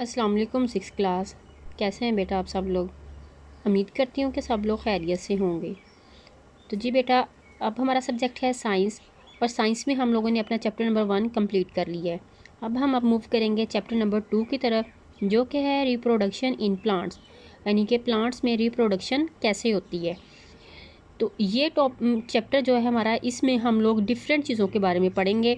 अस्सलाम वालेकुम six class. कैसे हैं बेटा आप सब लोग? उम्मीद करती हूँ कि सब लोग खैरियत से होंगे। तो जी बेटा, अब हमारा सब्जेक्ट है साइंस, और साइंस में हम लोगों ने अपना चैप्टर नंबर 1 कंप्लीट कर लिया है। अब हम मूव करेंगे चैप्टर नंबर 2 की तरफ, जो कि है रिप्रोडक्शन इन प्लांट्स, यानी कि प्लांट्स में रिप्रोडक्शन कैसे होती है। तो ये चैप्टर जो है हमारा, इसमें हम लोग डिफरेंट चीज़ों के बारे में पढ़ेंगे।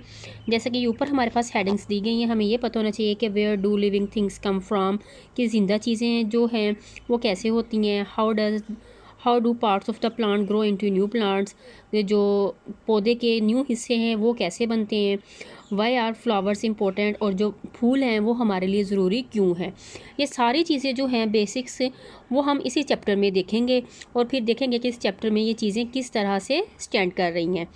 जैसे कि ऊपर हमारे पास हेडिंग्स दी गई हैं, हमें ये पता होना चाहिए कि where do living things come from, कि ज़िंदा चीज़ें जो हैं वो कैसे होती हैं। How do parts of the plant grow into new plants, जो पौधे के न्यू हिस्से हैं वो कैसे बनते हैं। वाई आर फ्लावर्स इंपॉर्टेंट, और जो फूल हैं वो हमारे लिए ज़रूरी क्यों हैं। ये सारी चीज़ें जो हैं बेसिक्स, वो हम इसी चैप्टर में देखेंगे, और फिर देखेंगे कि इस चैप्टर में ये चीज़ें किस तरह से स्टैंड कर रही हैं।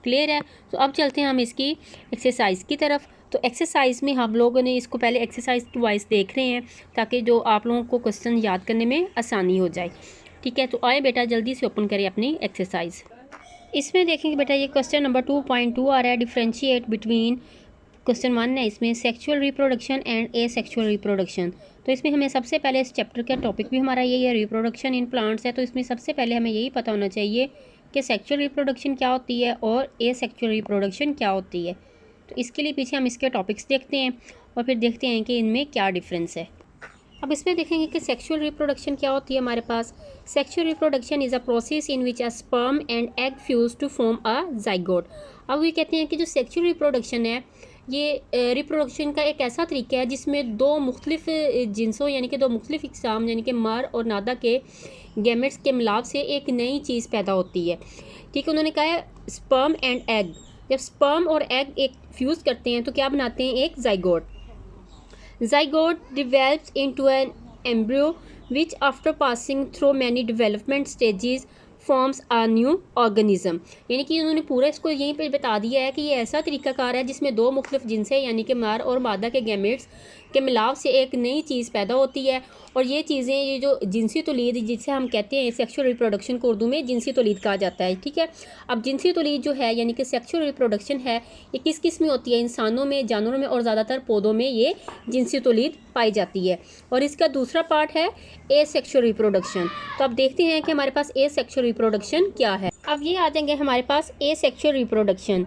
क्लियर है? तो अब चलते हैं हम इसकी एक्सरसाइज की तरफ। तो एक्सरसाइज में हम लोगों ने इसको पहले एक्सरसाइज की वाइज देख रहे हैं, ताकि जो आप लोगों को क्वेश्चन याद करने में आसानी हो जाए। ठीक है, तो आए बेटा जल्दी से ओपन करें अपनी एक्सरसाइज। इसमें देखेंगे बेटा, ये क्वेश्चन नंबर 2.2 आ रहा है, डिफ्रेंशिएट बिटवीन। क्वेश्चन 1 है इसमें, sexual reproduction and A sexual reproduction. तो इसमें हमें सबसे पहले, इस चैप्टर का टॉपिक भी हमारा यही है, रिप्रोडक्शन इन प्लांट्स है। तो इसमें सबसे पहले हमें यही पता होना चाहिए कि सेक्सुअल रिप्रोडक्शन क्या होती है और ए सेक्सुअल रिप्रोडक्शन क्या होती है। तो इसके लिए पीछे हम इसके टॉपिक्स देखते हैं, और फिर देखते हैं कि इनमें क्या डिफरेंस है। अब इसमें देखेंगे कि सेक्सुअल रिप्रोडक्शन क्या होती है हमारे पास। Sexual reproduction is a process in which a sperm and egg fuse to form a zygote. अब ये कहते हैं कि जो सेक्सुअल रिप्रोडक्शन है, ये रिप्रोडक्शन का एक ऐसा तरीका है जिसमें दो मुख्तलिफ जिन्सों, यानी कि दो मुख्तलिफ इकसाम, यानी कि मर और नादा के गैमेट्स के मिलाप से एक नई चीज़ पैदा होती है। ठीक है, उन्होंने कहा है स्पर्म एंड एग। जब स्पर्म और एग एक फ्यूज़ करते हैं तो क्या बनाते हैं? एक zygote. Zygote develops into an embryo which after passing through many development stages forms a new organism। यानी कि उन्होंने पूरा इसको यहीं पे बता दिया है कि ये ऐसा तरीकाकार है जिसमें दो मुख्तलिफ जिनसे, यानी कि नर और मादा के गैमेट्स के मिलाप से एक नई चीज़ पैदा होती है। और ये चीज़ें, ये जो जिनसी तौलीद जिसे हम कहते हैं, सेक्सुअल रिप्रोडक्शन को उर्दू में जिनसी तौलीद कहा जाता है। ठीक है, अब जिनसी तौलीद जो है, यानी कि सेक्सुअल रिप्रोडक्शन है, ये किस किस में होती है? इंसानों में, जानवरों में और ज़्यादातर पौधों में ये जिनसी तौलीद पाई जाती है। और इसका दूसरा पार्ट है ए सेक्सुअल रिप्रोडक्शन। तो अब देखते हैं कि हमारे पास ए सेक्सुअल रिप्रोडक्शन क्या है। अब ये आ जाएंगे हमारे पास ए सेक्सुअल रिप्रोडक्शन।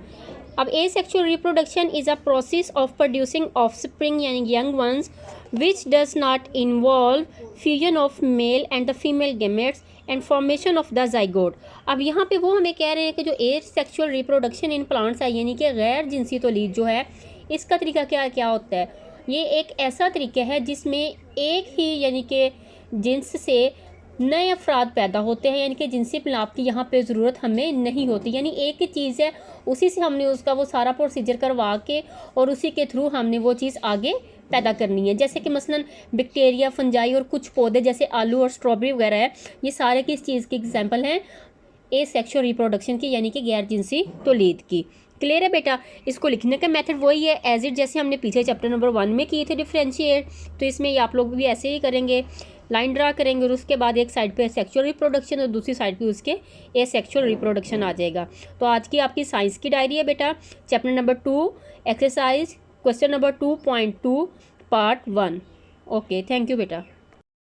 अब asexual reproduction is a process of producing offspring, यानी young ones, which does not involve fusion of male and the female gametes and formation of the zygote. अब यहाँ पे वो हमें कह रहे हैं कि जो ए सेक्सुअल रिप्रोडक्शन इन प्लांट्स है, यानी कि गैर जिनसी तौलीद जो है, इसका तरीका क्या होता है? ये एक ऐसा तरीका है जिसमें एक ही, यानी कि जिन्स से नए अफराद पैदा होते हैं, यानी कि जिनसी मिलाप की यहाँ पे ज़रूरत हमें नहीं होती। यानी एक ही चीज़ है, उसी से हमने उसका वो सारा प्रोसीजर करवा के और उसी के थ्रू हमने वो चीज़ आगे पैदा करनी है। जैसे कि मसलन बैक्टीरिया, फंजाई और कुछ पौधे जैसे आलू और स्ट्रॉबेरी वगैरह है, ये सारे किस चीज़ के एग्जाम्पल हैं? ए सेक्सुअल रिप्रोडक्शन की, यानी कि गैर जिनसी तौलीद की। क्लियर है बेटा? इसको लिखने का मेथड वही है एज इट, जैसे हमने पीछे चैप्टर नंबर 1 में किए थे डिफ्रेंशिएट। तो इसमें ये आप लोग भी ऐसे ही करेंगे, लाइन ड्रा करेंगे और उसके बाद एक साइड पे सेक्सुअल रिप्रोडक्शन और दूसरी साइड पे उसके ए सेक्सुअल रिप्रोडक्शन आ जाएगा। तो आज की आपकी साइंस की डायरी है बेटा, chapter number 2 exercise question number 2.2 part 1। Okay, thank you बेटा।